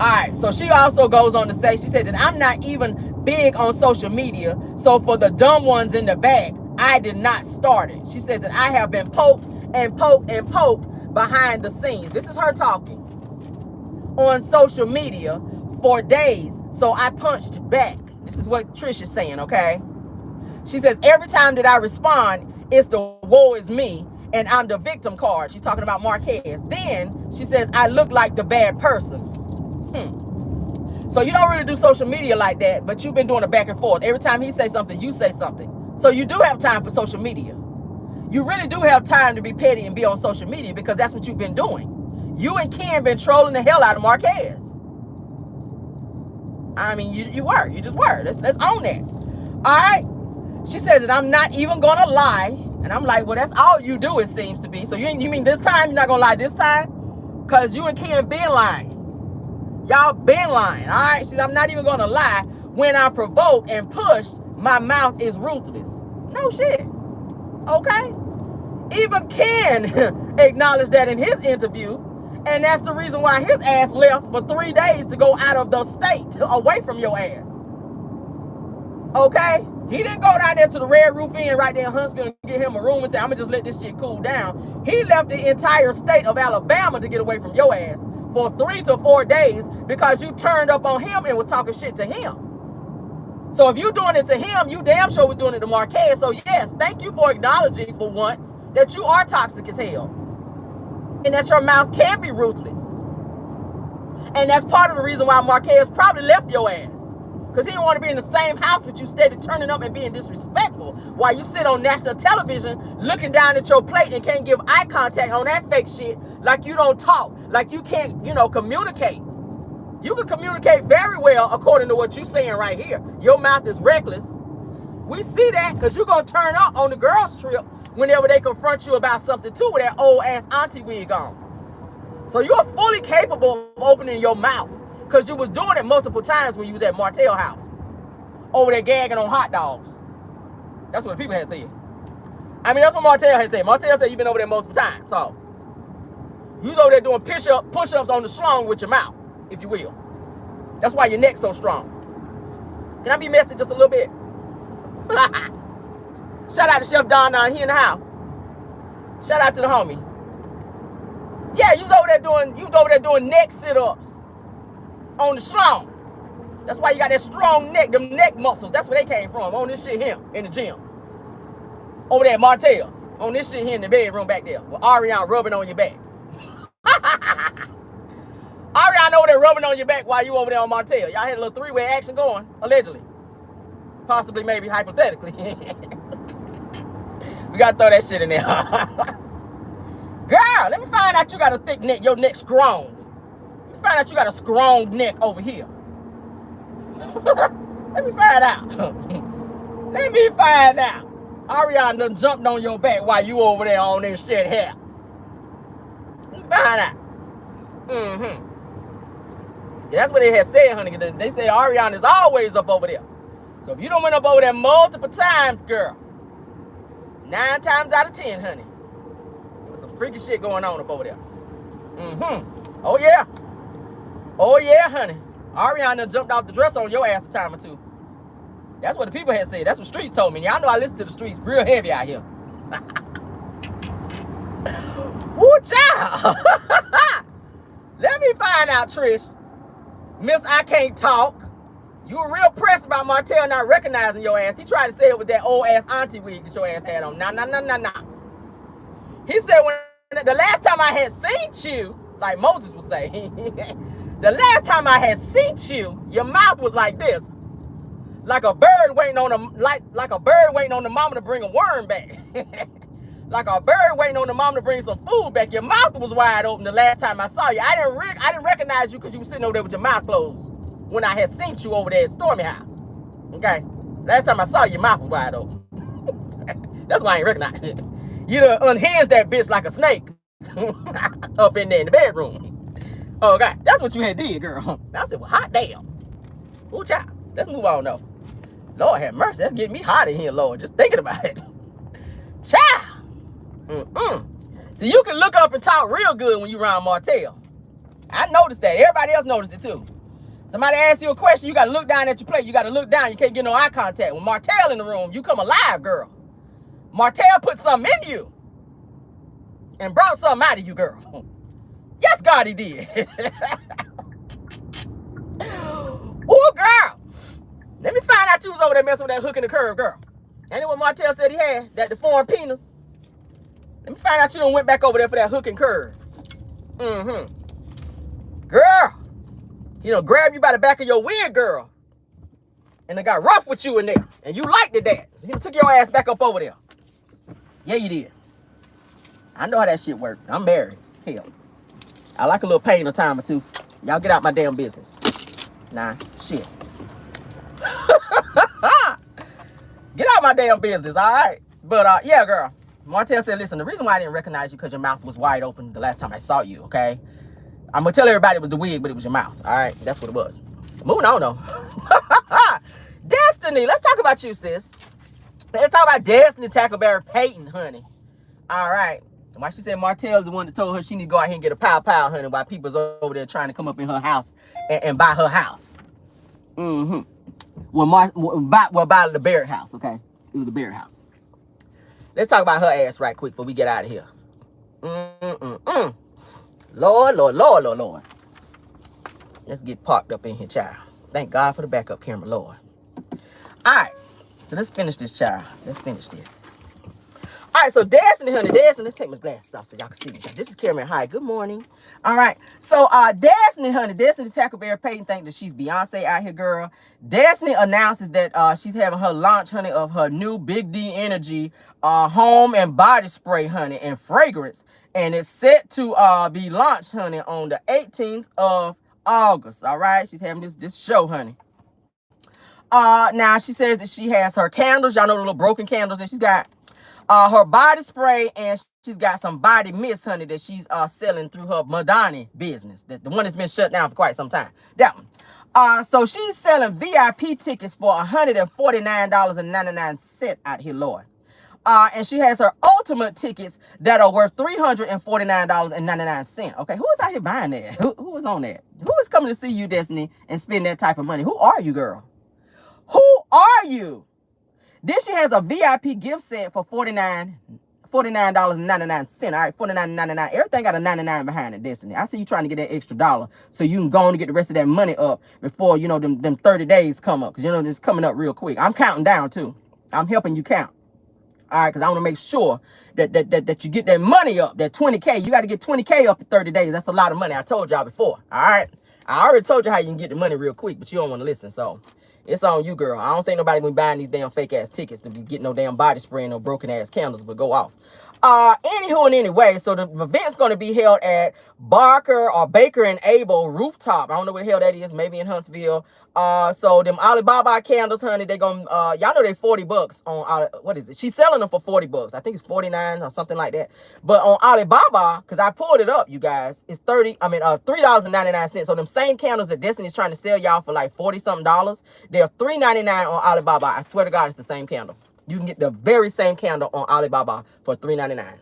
All right, so she also goes on to say, she said that I'm not even big on social media, so for the dumb ones in the back, I did not start it. She said that I have been poked and poked and poked behind the scenes. This is her talking. On social media for days, so I punched back. This is what Trish is saying, okay? She says, every time that I respond, it's the woe is me, and I'm the victim card. She's talking about Marquez. Then she says, I look like the bad person. So you don't really do social media like that, but you've been doing a back and forth. Every time he says something, you say something. So you do have time for social media. You really do have time to be petty and be on social media because that's what you've been doing. You and Ken been trolling the hell out of Marquez. I mean, you just were. Let's own that. All right. She says that I'm not even gonna lie, and I'm like, well, that's all you do. It seems to be. So you mean this time you're not gonna lie this time? Cause you and Ken been lying. Y'all been lying. All right. She says I'm not even gonna lie. When I provoke and push, my mouth is ruthless. No shit. Okay. Even Ken acknowledged that in his interview. And that's the reason why his ass left for 3 days to go out of the state, away from your ass. Okay? He didn't go down there to the Red Roof Inn right there in Huntsville and get him a room and say, I'm going to just let this shit cool down. He left the entire state of Alabama to get away from your ass for 3 to 4 days because you turned up on him and was talking shit to him. So if you're doing it to him, you damn sure was doing it to Marquez. So yes, thank you for acknowledging for once that you are toxic as hell. And that your mouth can be ruthless. And that's part of the reason why Marquez probably left your ass. Because he didn't want to be in the same house with you, steady turning up and being disrespectful while you sit on national television looking down at your plate and can't give eye contact on that fake shit like you don't talk, like you can't, communicate. You can communicate very well according to what you're saying right here. Your mouth is reckless. We see that because you're going to turn up on the girls' trip whenever they confront you about something too with that old ass auntie wig on. So you're fully capable of opening your mouth because you was doing it multiple times when you was at Martell house. Over there gagging on hot dogs. That's what the people had said. I mean, that's what Martell had said. Martell said you've been over there multiple times. So you was over there doing push-ups on the schlong with your mouth, if you will. That's why your neck's so strong. Can I be messy just a little bit? Shout out to Chef Don down here in the house. Shout out to the homie. Yeah, you was over there doing neck sit-ups on the schlong. That's why you got that strong neck, them neck muscles. That's where they came from, on this shit here in the gym. Over there at Martell, on this shit here in the bedroom back there, with Ariana rubbing on your back. Ariana over there rubbing on your back while you over there on Martell. Y'all had a little three-way action going, allegedly. Possibly, maybe, hypothetically. We gotta throw that shit in there. Girl, let me find out you got a thick neck, your neck strong. Let me find out you got a strong neck over here. Let me find out. Let me find out. Ariana done jumped on your back while you over there on this shit here. Let me find out. Yeah, that's what they had said, honey. They said Ariana is always up over there. So if you don't went up over there multiple times, girl, 9 times out of 10, honey, there was some freaky shit going on up over there. Oh, yeah. Oh, yeah, honey. Ariana jumped off the dresser on your ass a time or two. That's what the people had said. That's what streets told me. Y'all know I listen to the streets real heavy out here. Woo, child. Let me find out, Trish. Miss I Can't Talk. You were real pressed about Martell not recognizing your ass. He tried to say it with that old ass auntie wig that your ass had on. Nah. He said when the last time I had seen you, like Moses would say, the last time I had seen you, your mouth was like this. Like a bird waiting on like a bird waiting on the mama to bring a worm back. Like a bird waiting on the mama to bring some food back. Your mouth was wide open the last time I saw you. I didn't recognize you because you were sitting over there with your mouth closed when I had seen you over there at Stormy house. Okay? Last time I saw you, your mouth was wide open. That's why I ain't recognize it. You done unhinged that bitch like a snake up in there in the bedroom. Oh, God. That's what you had did, girl. I said, well, hot damn. Ooh, child. Let's move on, though. Lord have mercy. That's getting me hot in here, Lord. Just thinking about it. Child. So you can look up and talk real good when you around Martell. I noticed that. Everybody else noticed it, too. Somebody asks you a question, you got to look down at your plate. You got to look down. You can't get no eye contact. When Martell in the room, you come alive, girl. Martell put something in you and brought something out of you, girl. Yes, God, he did. Oh, girl. Let me find out you was over there messing with that hook in the curve, girl. Ain't it what Martell said he had? That deformed penis? Let me find out you done went back over there for that hook and curve. Girl. He done grabbed you by the back of your wig, girl. And it got rough with you in there. And you liked it that. So he took your ass back up over there. Yeah, you did. I know how that shit worked. I'm married. Hell. I like a little pain a time or two. Y'all get out my damn business. Nah, shit. Get out my damn business, all right? But, yeah, girl. Martell said, listen, the reason why I didn't recognize you because your mouth was wide open the last time I saw you, okay? I'm going to tell everybody it was the wig, but it was your mouth, all right? That's what it was. Moving on, though. Destiny, let's talk about you, sis. Let's talk about Destiny Tackleberry Payton, honey. All right. Why she said Martell's the one that told her she need to go out here and get a pow, honey, while people's over there trying to come up in her house and buy her house. Well, buy the Barrett house, okay? It was the Barrett house. Let's talk about her ass right quick before we get out of here. Lord. Let's get parked up in here, child. Thank God for the backup camera, Lord. All right. So let's finish this, child. Let's finish this. All right, so Destiny, honey. Destiny, let's take my glasses off so y'all can see me. This is Cameron. Hi, good morning. All right. So Destiny, honey. Destiny Tackleberry Payton think that she's Beyonce out here, girl. Destiny announces that she's having her launch, honey, of her new Big D Energy home and body spray, honey, and fragrance. And it's set to be launched, honey, on the 18th of August. All right. She's having this show, honey. Now she says that she has her candles. Y'all know the little broken candles that she's got. Her body spray, and she's got some body mist, honey, that she's selling through her Madani business. The one that's been shut down for quite some time. That one. So she's selling VIP tickets for $149.99 out here, Lord. And she has her ultimate tickets that are worth $349.99. Okay, who is out here buying that? Who is on that? Who is coming to see you, Destiny, and spend that type of money? Who are you, girl? Who are you? Then she has a VIP gift set for $49.99. All right, $49.99. Everything got a 99 behind it, Destiny. I see you trying to get that extra dollar so you can go on and get the rest of that money up before, you know, them 30 days come up. Because, you know, it's coming up real quick. I'm counting down, too. I'm helping you count. All right, because I want to make sure that you get that money up, that 20K. You got to get 20K up in 30 days. That's a lot of money. I told y'all before. All right. I already told you how you can get the money real quick, but you don't want to listen. So it's on you, girl. I don't think nobody gonna be buying these damn fake ass tickets to be getting no damn body spray and no broken ass candles, but go off. Anywho and anyway, so the event's gonna be held at Baker and Abel rooftop. I don't know what the hell that is, maybe in Huntsville. So them Alibaba candles, honey, they gonna y'all know they $40 on what is it? She's selling them for $40. I think it's 49 or something like that. But on Alibaba, because I pulled it up, you guys, it's $3.99. So them same candles that Destiny's trying to sell y'all for like $40-something, they're $3.99 on Alibaba. I swear to God, it's the same candle. You can get the very same candle on Alibaba for $3.99.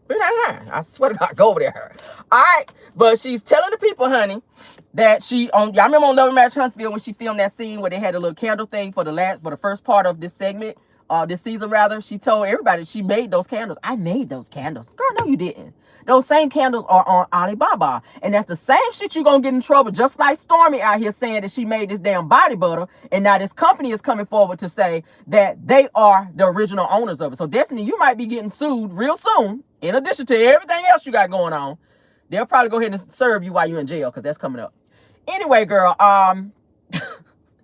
$3.99. I swear to God, go over there. All right, but she's telling the people, honey, that she on. Y'all remember on Love and Marriage Huntsville when she filmed that scene where they had a little candle thing for the first part of this segment, this season rather. She told everybody she made those candles. I made those candles, girl. No, you didn't. Those same candles are on Alibaba, and that's the same shit you're gonna get in trouble. Just like Stormy out here saying that she made this damn body butter, and now this company is coming forward to say that they are the original owners of it. So Destiny, you might be getting sued real soon. In addition to everything else you got going on, they'll probably go ahead and serve you while you're in jail because that's coming up. Anyway, girl,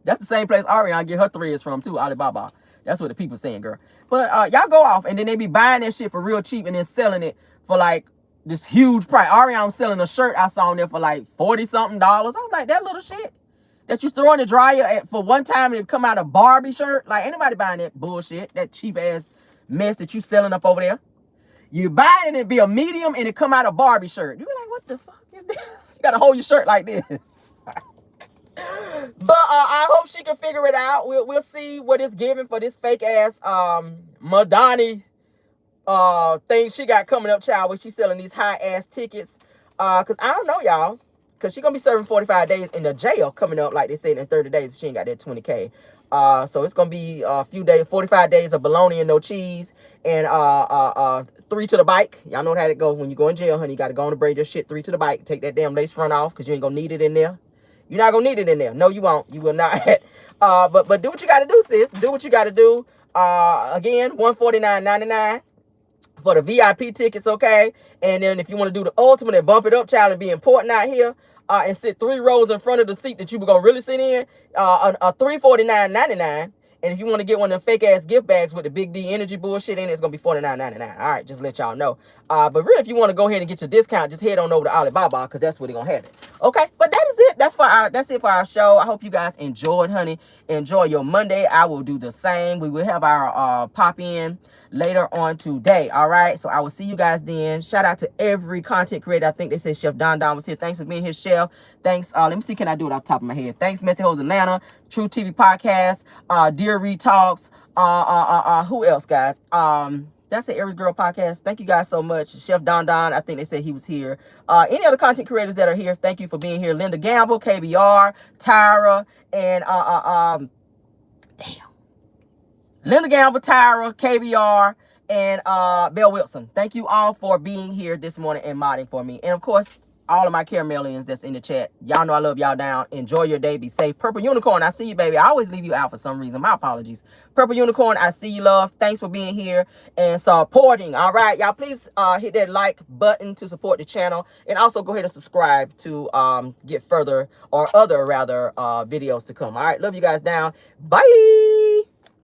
that's the same place Ariana get her threads from too, Alibaba. That's what the people saying, girl. But y'all go off, and then they be buying that shit for real cheap and then selling it for like this huge price. Ariana was selling a shirt I saw on there for like $40-something. I was like, that little shit that you throw in the dryer for one time and it come out a Barbie shirt. Like, anybody buying that bullshit, that cheap ass mess that you selling up over there. You buy it and it be a medium and it come out a Barbie shirt. You be like, what the fuck is this? You gotta hold your shirt like this. But I hope she can figure it out. We'll see what it's giving for this fake ass Madani thing she got coming up, child, where she's selling these high ass tickets. Cause I don't know, y'all. Cause she gonna be serving 45 days in the jail coming up, like they said, in 30 days. She ain't got that 20K. So it's gonna be a few days, 45 days of bologna and no cheese, and 3 to the bike. Y'all know how it goes when you go in jail, honey. You gotta go on and braid your shit 3 to the bike. Take that damn lace front off, cause you ain't gonna need it in there. You're not gonna need it in there. No, you won't. You will not. But do what you gotta do, sis. Do what you gotta do. Again, $149.99 for the VIP tickets, okay? And then if you want to do the ultimate and bump it up, child, and be important out here, and sit 3 rows in front of the seat that you were gonna really sit in, a $349.99. And if you want to get one of them fake ass gift bags with the Big D energy bullshit in it, it's gonna be $49.99. All right, just let y'all know. But really, if you want to go ahead and get your discount, just head on over to Alibaba, because that's where they're gonna have it. Okay, but that is it. That's it for our show. I hope you guys enjoyed, honey. Enjoy your Monday. I will do the same. We will have our pop in later on today. All right, so I will see you guys then. Shout out to every content creator. I think they said Chef Don was here. Thanks for being here, Chef. Thanks. Let me see, can I do it off the top of my head? Thanks, Messy Hoes Atlanta, True TV Podcast, Dear Reed Talks. Who else, guys? That's the Aries Girl Podcast. Thank you guys so much. Chef Don, I think they said he was here. Any other content creators that are here, thank you for being here. Linda Gamble, KBR, Tyra, and Linda Gamble, Tyra, KBR, and Belle Wilson. Thank you all for being here this morning and modding for me. And of course, all of my caramelians that's in the chat. Y'all know I love y'all down. Enjoy your day. Be safe. Purple Unicorn, I see you, baby. I always leave you out for some reason. My apologies. Purple Unicorn, I see you, love. Thanks for being here and supporting. All right, y'all, please hit that like button to support the channel. And also go ahead and subscribe to get further, or other, rather, videos to come. All right, love you guys down. Bye.